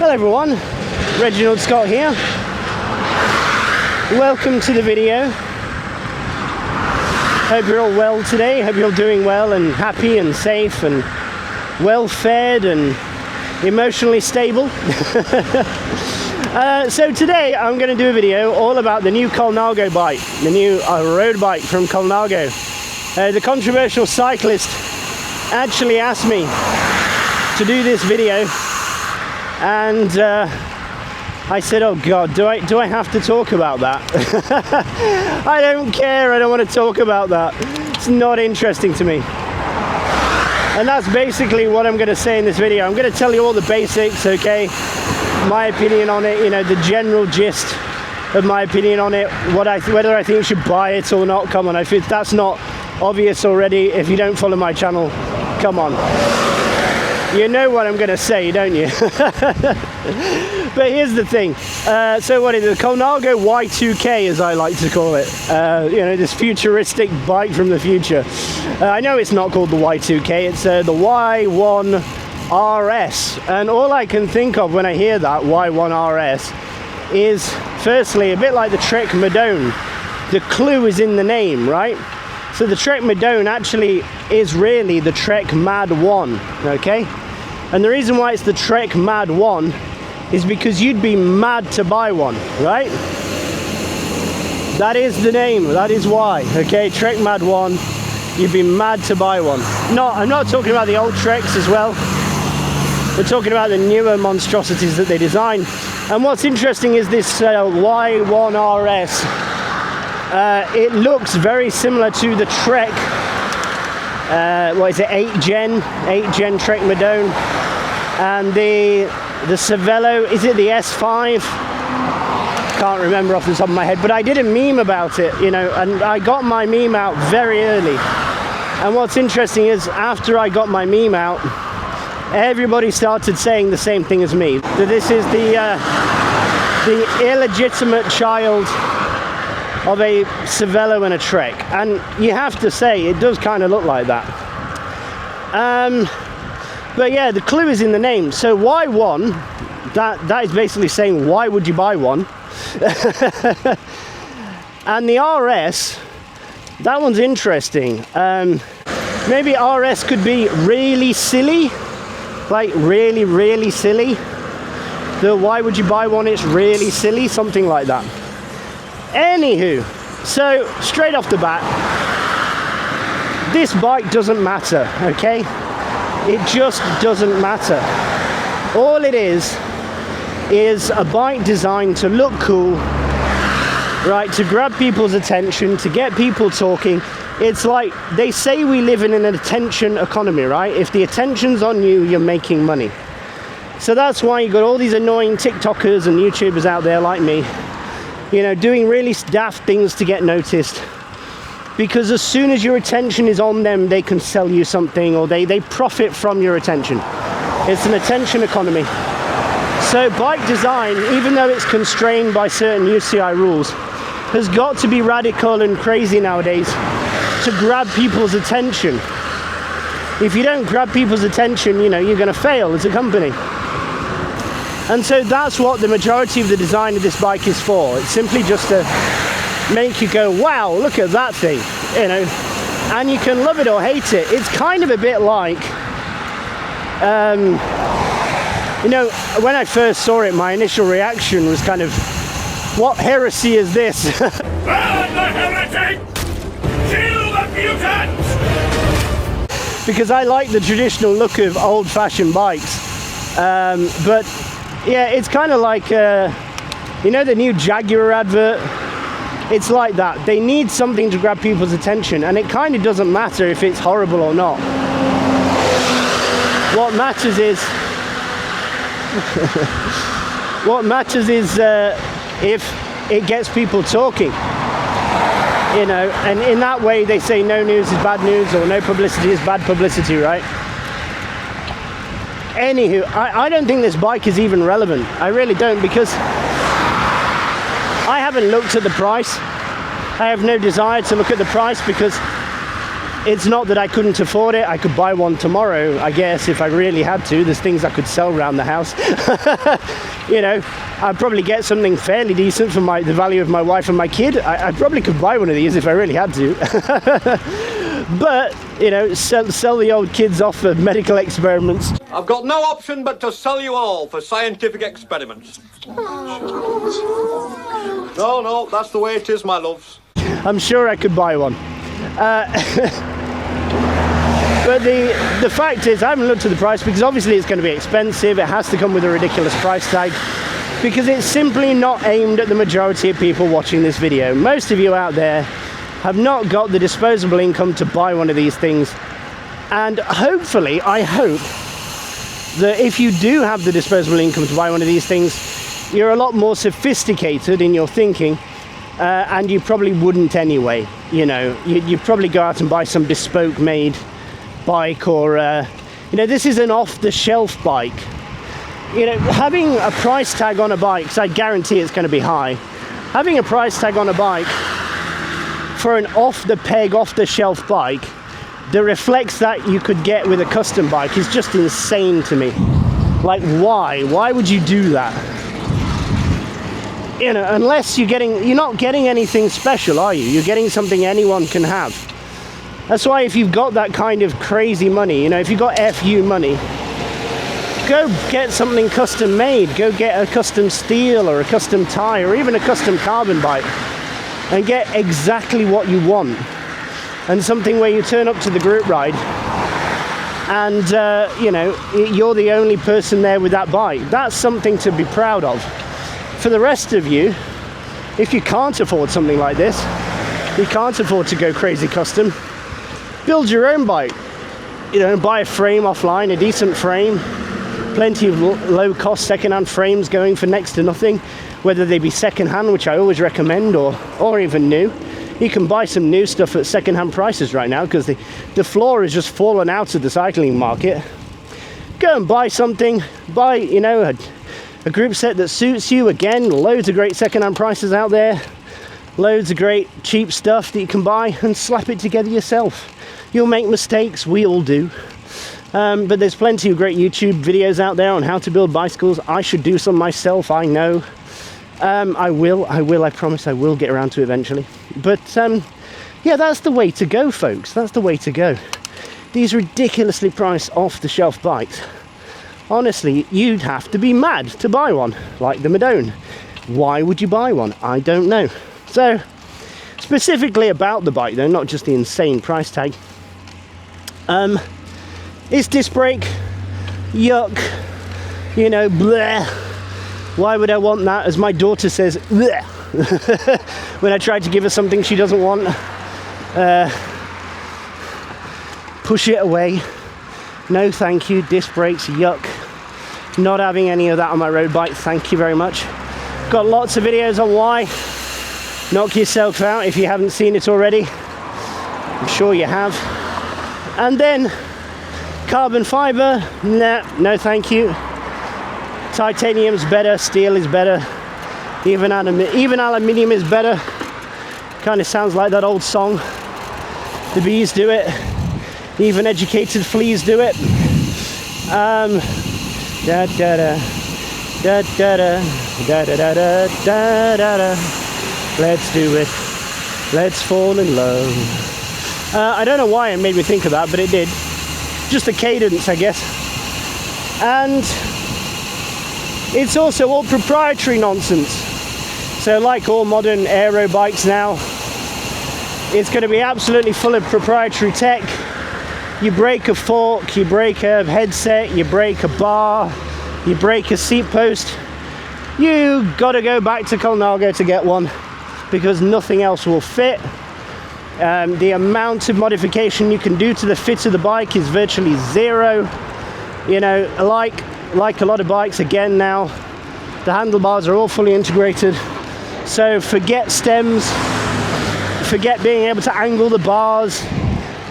Hello everyone, Reginald Scott here. Welcome to the video. Hope you're all well today. Hope you're all doing well and happy and safe and well fed and emotionally stable. So today I'm going to do a video all about the new Colnago bike, the new road bike from Colnago. The controversial cyclist actually asked me to do this video, and I said, oh god, do I have to talk about that? I don't care, I don't want to talk about that. It's not interesting to me. And that's basically what I'm going to say in this video. I'm going to tell you all the basics, okay? My opinion on it, you know, the general gist of my opinion on it, whether I think you should buy it or not. Come on, if that's not obvious already, if you don't follow my channel, come on. You know what I'm going to say, don't you? But here's the thing. So what is it? The Colnago Y2K, as I like to call it. You know, this futuristic bike from the future. I know it's not called the Y2K. It's the Y1RS. And all I can think of when I hear that, Y1RS, is firstly a bit like the Trek Madone. The clue is in the name, right? So the Trek Madone actually is really the Trek Mad 1, okay? And the reason why it's the Trek Mad 1 is because you'd be mad to buy one, right? That is the name, that is why, okay? Trek Mad 1, you'd be mad to buy one. No, I'm not talking about the old Treks as well. We're talking about the newer monstrosities that they design. And what's interesting is this Y1RS. It looks very similar to the Trek, what is it, 8th gen Trek Madone, and the Cervelo, is it the S5? Can't remember off the top of my head, but I did a meme about it, you know, and I got my meme out very early. And what's interesting is after I got my meme out, everybody started saying the same thing as me, that this is the illegitimate child of a Cervelo and a Trek. And you have to say, it does kind of look like that. But yeah, the clue is in the name. So Y1, that is basically saying, why would you buy one? And the RS, that one's interesting. Maybe RS could be really silly, like really, really silly. The why would you buy one, it's really silly, something like that. Anywho, so straight off the bat, this bike doesn't matter, okay? It just doesn't matter. All it is a bike designed to look cool, right? To grab people's attention, to get people talking. It's like, they say we live in an attention economy, right? If the attention's on you, you're making money. So that's why you got all these annoying TikTokers and YouTubers out there like me, you know, doing really daft things to get noticed, because as soon as your attention is on them, they can sell you something, or they profit from your attention. It's an attention economy. So bike design, even though it's constrained by certain UCI rules, has got to be radical and crazy nowadays to grab people's attention. If you don't grab people's attention, you know, you're going to fail as a company. And so that's what the majority of the design of this bike is for. It's simply just to make you go, wow, look at that thing, you know, and you can love it or hate it. It's kind of a bit like, you know, when I first saw it, my initial reaction was kind of, what heresy is this? Burn the heretic! Kill the mutants! Because I like the traditional look of old-fashioned bikes, but yeah, it's kind of like, you know, the new Jaguar advert? It's like that. They need something to grab people's attention, and it kind of doesn't matter if it's horrible or not. What matters is, if it gets people talking, you know, and in that way they say no news is bad news, or no publicity is bad publicity, right? Anywho, I don't think this bike is even relevant. I really don't, because I haven't looked at the price. I have no desire to look at the price, because it's not that I couldn't afford it. I could buy one tomorrow, I guess, if I really had to. There's things I could sell around the house. You know, I'd probably get something fairly decent for the value of my wife and my kid. I probably could buy one of these if I really had to. But, you know, sell the old kids off for medical experiments. I've got no option but to sell you all for scientific experiments. No, that's the way it is, my loves. I'm sure I could buy one. But the fact is, I haven't looked at the price because obviously it's going to be expensive. It has to come with a ridiculous price tag because it's simply not aimed at the majority of people watching this video. Most of you out there have not got the disposable income to buy one of these things. And hopefully, I hope that if you do have the disposable income to buy one of these things, you're a lot more sophisticated in your thinking. And you probably wouldn't anyway. You know, you'd probably go out and buy some bespoke made bike, or you know, this is an off-the-shelf bike. You know, having a price tag on a bike, because I guarantee it's going to be high, having a price tag on a bike for an off-the-peg, off-the-shelf bike that reflects that you could get with a custom bike is just insane to me. Like, why would you do that? You know, unless you're not getting anything special, are you? You're getting something anyone can have. That's why if you've got that kind of crazy money, you know, if you've got FU money, go get something custom made. Go get a custom steel or a custom tie or even a custom carbon bike and get exactly what you want. And something where you turn up to the group ride and, you know, you're the only person there with that bike. That's something to be proud of. For the rest of you, if you can't afford something like this, you can't afford to go crazy custom, build your own bike. You know, buy a frame offline, a decent frame, plenty of low-cost second-hand frames going for next to nothing, whether they be second-hand, which I always recommend, or even new. You can buy some new stuff at second-hand prices right now because the floor has just fallen out of the cycling market. Go and buy something, buy, you know, a group set that suits you. Again, loads of great second-hand prices out there, loads of great cheap stuff that you can buy and slap it together yourself. You'll make mistakes, we all do, but there's plenty of great YouTube videos out there on how to build bicycles. I should do some myself, I know. I will, I promise I will get around to it eventually. But yeah, that's the way to go, folks. That's the way to go. These ridiculously priced off-the-shelf bikes, honestly, you'd have to be mad to buy one, like the Madone. Why would you buy one? I don't know. So, specifically about the bike though, not just the insane price tag, it's disc brake, yuck, you know, bleh. Why would I want that? As my daughter says, bleh, when I try to give her something she doesn't want. Push it away. No thank you, disc brakes, yuck. Not having any of that on my road bike, thank you very much. Got lots of videos on why. Knock yourself out if you haven't seen it already. I'm sure you have. And then carbon fiber, nah, no thank you. Titanium's better, steel is better, even aluminium is better. Kind of sounds like that old song. The bees do it, even educated fleas do it. Da da da da da da da da da da da da. Let's do it. Let's fall in love. I don't know why it made me think of that, but it did. Just the cadence, I guess. And it's also all proprietary nonsense. So like all modern aero bikes now, it's going to be absolutely full of proprietary tech. You break a fork, you break a headset, you break a bar, you break a seat post, you got to go back to Colnago to get one because nothing else will fit. The amount of modification you can do to the fit of the bike is virtually zero. You know, like a lot of bikes, again now, the handlebars are all fully integrated. So forget stems, forget being able to angle the bars.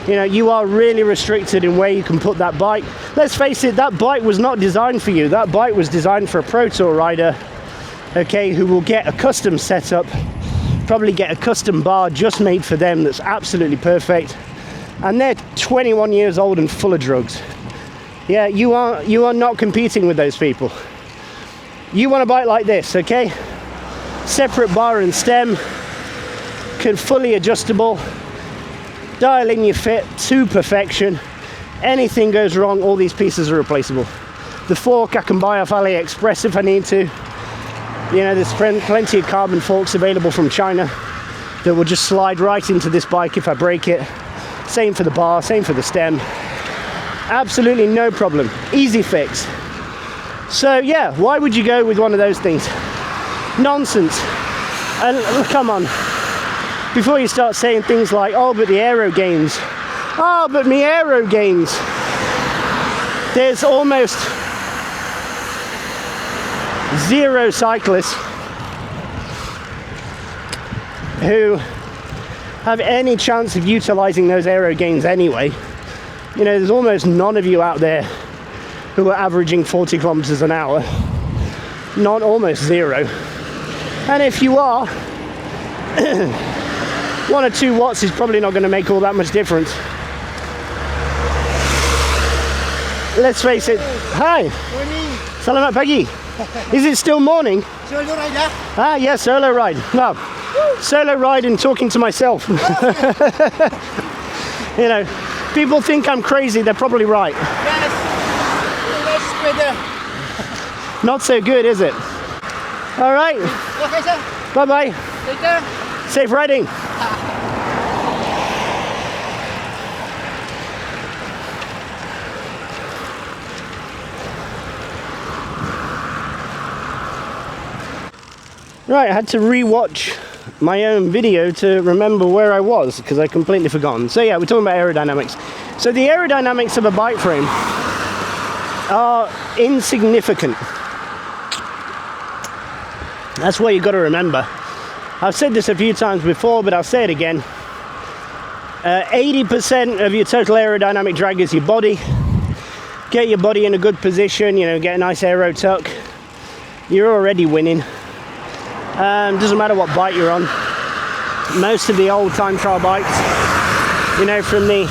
You know, you are really restricted in where you can put that bike. Let's face it, that bike was not designed for you. That bike was designed for a Pro Tour rider, okay, who will get a custom setup, probably get a custom bar just made for them that's absolutely perfect. and they're 21 years old and full of drugs. Yeah, you are not competing with those people. You want a bike like this, okay? Separate bar and stem, fully adjustable, dial in your fit to perfection. Anything goes wrong, all these pieces are replaceable. The fork I can buy off AliExpress if I need to. You know, there's plenty of carbon forks available from China that will just slide right into this bike if I break it. Same for the bar, same for the stem. Absolutely no problem, easy fix. So yeah, why would you go with one of those things? Nonsense. And come on, before you start saying things like, oh, but the aero gains. Oh, but me aero gains. There's almost zero cyclists who have any chance of utilizing those aero gains anyway. You know, there's almost none of you out there who are averaging 40 kilometers an hour. Not almost zero. And if you are, 1 or 2 watts is probably not going to make all that much difference. Let's face it. Hi. Morning. Salamat pagi. Is it still morning? Solo ride, ah? Ah, yes, solo ride. No, solo ride and talking to myself. You know, people think I'm crazy. They're probably right. Yes. Nice weather. Not so good, is it? All right. Okay, sir. Bye-bye. Later. Safe riding. Right, I had to re-watch my own video to remember where I was because I completely forgotten. So yeah, we're talking about aerodynamics. So the aerodynamics of a bike frame are insignificant. That's what you've got to remember. I've said this a few times before, but I'll say it again. 80% of your total aerodynamic drag is your body. Get your body in a good position, you know, get a nice aero tuck. You're already winning. Doesn't matter what bike you're on. Most of the old time trial bikes, you know, from the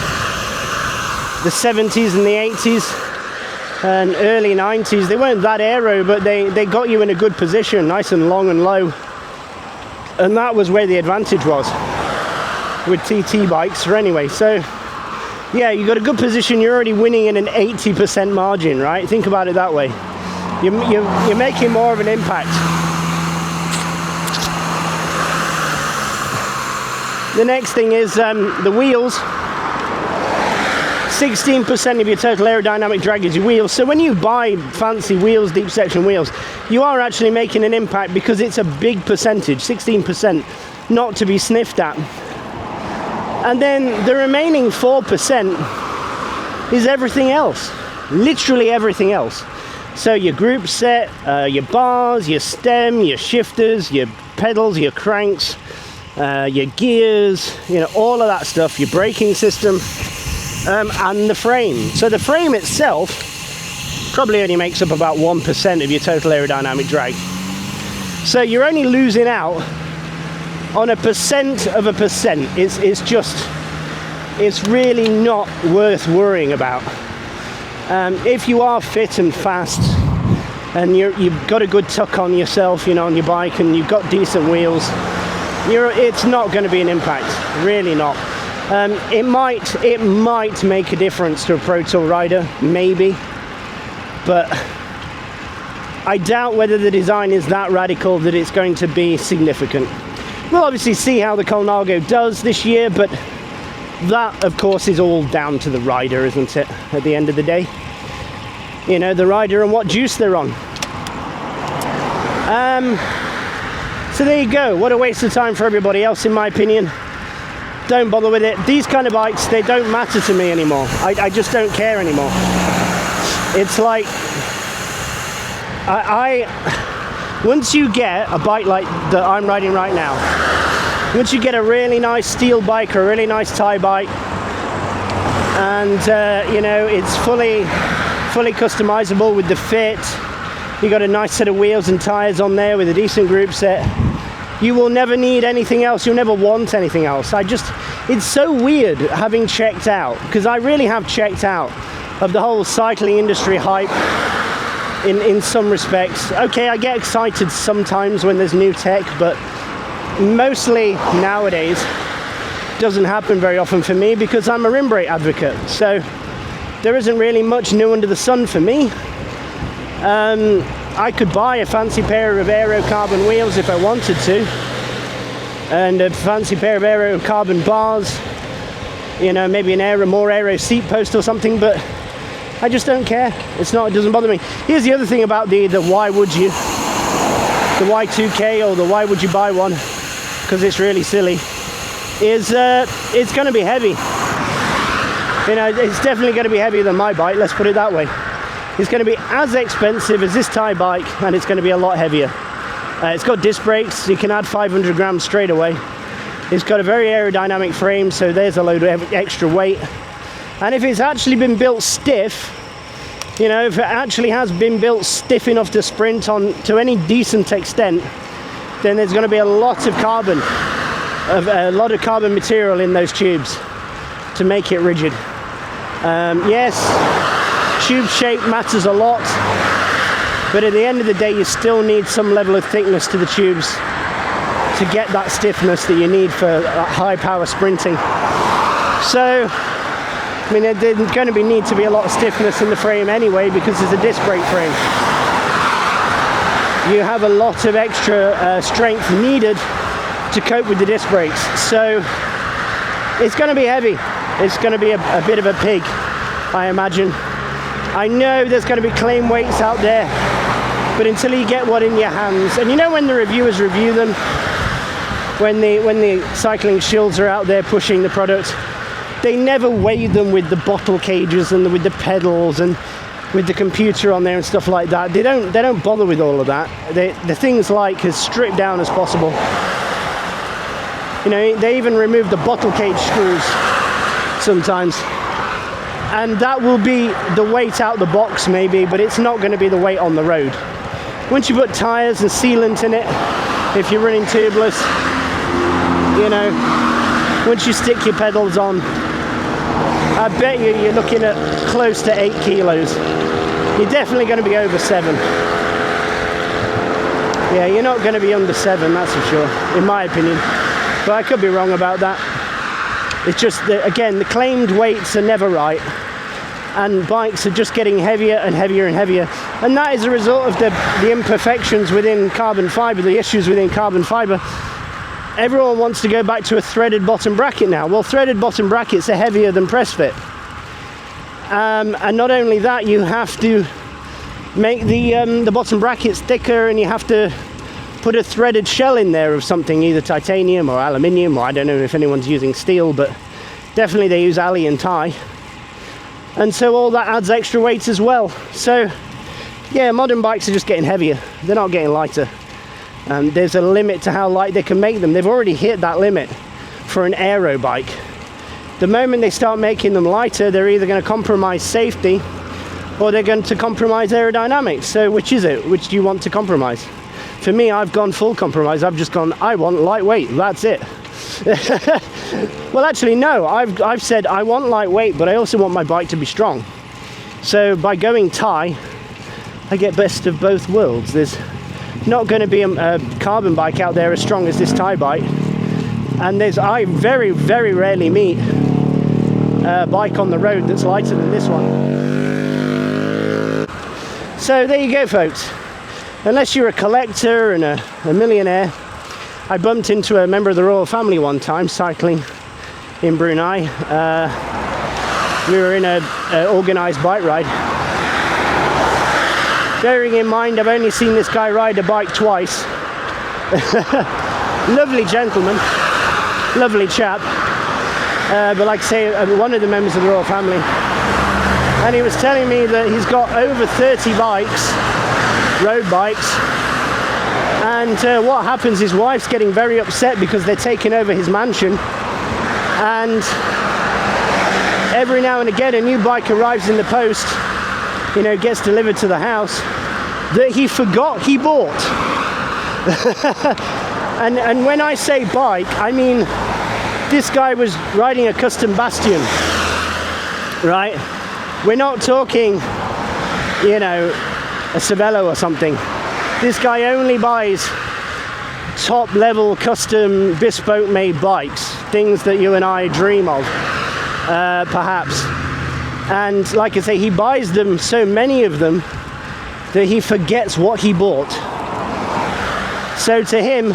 70s and the 80s and early 90s, they weren't that aero, but they got you in a good position, nice and long and low. And that was where the advantage was with TT bikes. Or anyway, so yeah, you got a good position, you're already winning in an 80% margin, right? Think about it that way. You're making more of an impact. The next thing is the wheels. 16% of your total aerodynamic drag is your wheels. So when you buy fancy wheels, deep section wheels, you are actually making an impact because it's a big percentage, 16%, not to be sniffed at. And then the remaining 4% is everything else, literally everything else. So your group set, your bars, your stem, your shifters, your pedals, your cranks, your gears, you know, all of that stuff, your braking system, and the frame. So the frame itself probably only makes up about 1% of your total aerodynamic drag. So you're only losing out on a percent of a percent. It's really not worth worrying about. If you are fit and fast and you've got a good tuck on yourself, you know, on your bike, and you've got decent wheels, it's not going to be an impact, really not. It might make a difference to a Pro Tour rider, maybe, but I doubt whether the design is that radical that it's going to be significant. We'll obviously see how the Colnago does this year, but that, of course, is all down to the rider, isn't it, at the end of the day? You know, the rider and what juice they're on. So there you go. What a waste of time for everybody else, in my opinion. Don't bother with it. These kind of bikes, they don't matter to me anymore. I just don't care anymore. It's like, once you get a bike like that I'm riding right now, once you get a really nice steel bike or a really nice Thai bike, and you know, it's fully customizable with the fit, you got a nice set of wheels and tires on there with a decent group set, you will never need anything else. You'll never want anything else. It's so weird having checked out, because I really have checked out of the whole cycling industry hype in some respects. Okay, I get excited sometimes when there's new tech, but mostly nowadays doesn't happen very often for me because I'm a rim brake advocate. So there isn't really much new under the sun for me. I could buy a fancy pair of aero carbon wheels if I wanted to, and a fancy pair of aero carbon bars, you know, maybe more aero seat post or something, but I just don't care. It doesn't bother me. Here's the other thing about the why would you, the Y2K, or the why would you buy one, because it's really silly, is it's going to be heavy. You know, it's definitely going to be heavier than my bike, let's put it that way. It's going to be as expensive as this Thai bike, and it's going to be a lot heavier. It's got disc brakes, you can add 500 grams straight away. It's got a very aerodynamic frame, so there's a load of extra weight. And if it's actually been built stiff, you know, if it actually has been built stiff enough to sprint on to any decent extent, then there's going to be a lot of carbon material in those tubes to make it rigid. Yes, tube shape matters a lot, but at the end of the day you still need some level of thickness to the tubes to get that stiffness that you need for high power sprinting. So I mean, there's going to need to be a lot of stiffness in the frame anyway, because it's a disc brake frame. You have a lot of extra strength needed to cope with the disc brakes, so it's going to be heavy. It's going to be a bit of a pig, I imagine. I know there's going to be claim weights out there, but until you get one in your hands, and you know when the reviewers review them, when the cycling shills are out there pushing the product, they never weigh them with the bottle cages and with the pedals and with the computer on there and stuff like that. They don't bother with all of that. The things like as stripped down as possible. You know, they even remove the bottle cage screws sometimes. And that will be the weight out the box maybe, but it's not going to be the weight on the road. Once you put tyres and sealant in it, if you're running tubeless, you know, once you stick your pedals on, I bet you're looking at close to 8 kilos. You're definitely going to be over 7. Yeah, you're not going to be under 7, that's for sure, in my opinion. But I could be wrong about that. It's just that, again, the claimed weights are never right, and bikes are just getting heavier and heavier and heavier, and that is a result of the imperfections within carbon fibre, the issues within carbon fibre. Everyone wants to go back to a threaded bottom bracket now. Well, threaded bottom brackets are heavier than press fit, and not only that, you have to make the bottom brackets thicker, and you have to put a threaded shell in there of something, either titanium or aluminium, or I don't know if anyone's using steel, but definitely they use Ali and Thai. And so all that adds extra weight as well. So yeah, modern bikes are just getting heavier. They're not getting lighter. There's a limit to how light they can make them. They've already hit that limit for an aero bike. The moment they start making them lighter, they're either going to compromise safety or they're going to compromise aerodynamics. So which is it? Which do you want to compromise? For me, I've gone full compromise. I've just gone, I want lightweight, that's it. Well, actually, no, I've said I want lightweight, but I also want my bike to be strong. So by going Thai, I get best of both worlds. There's not going to be a carbon bike out there as strong as this Thai bike. And I very, very rarely meet a bike on the road that's lighter than this one. So there you go, folks. Unless you're a collector and a millionaire. I bumped into a member of the royal family one time cycling in Brunei. We were in an organised bike ride. Bearing in mind, I've only seen this guy ride a bike twice. Lovely gentleman, lovely chap. But like I say, one of the members of the royal family. And he was telling me that he's got over 30 bikes, road bikes. And what happens, his wife's getting very upset because they're taking over his mansion. And every now and again, a new bike arrives in the post, you know, gets delivered to the house, that he forgot he bought. And when I say bike, I mean this guy was riding a custom Bastion, right? We're not talking, you know, a Cervelo or something. This guy only buys top level custom bespoke made bikes, things that you and I dream of, perhaps. And like I say, he buys them, so many of them, that he forgets what he bought. So to him,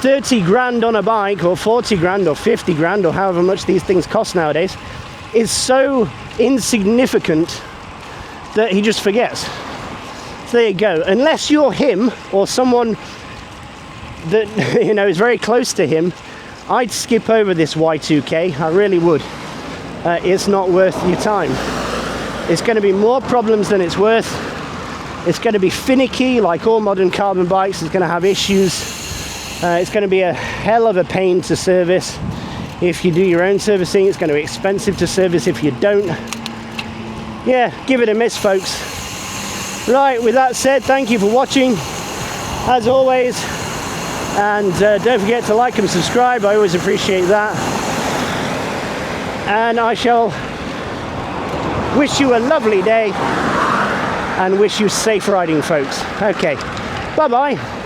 30 grand on a bike, or 40 grand, or 50 grand, or however much these things cost nowadays, is so insignificant that he just forgets. So there you go. Unless you're him, or someone that, you know, is very close to him, I'd skip over this Y2K. I really would. It's not worth your time. It's going to be more problems than it's worth. It's going to be finicky, like all modern carbon bikes. It's going to have issues. It's going to be a hell of a pain to service if you do your own servicing. It's going to be expensive to service if you don't. Yeah, give it a miss, folks. Right, with that said, thank you for watching, as always. And don't forget to like and subscribe. I always appreciate that. And I shall wish you a lovely day and wish you safe riding, folks. Okay, bye-bye.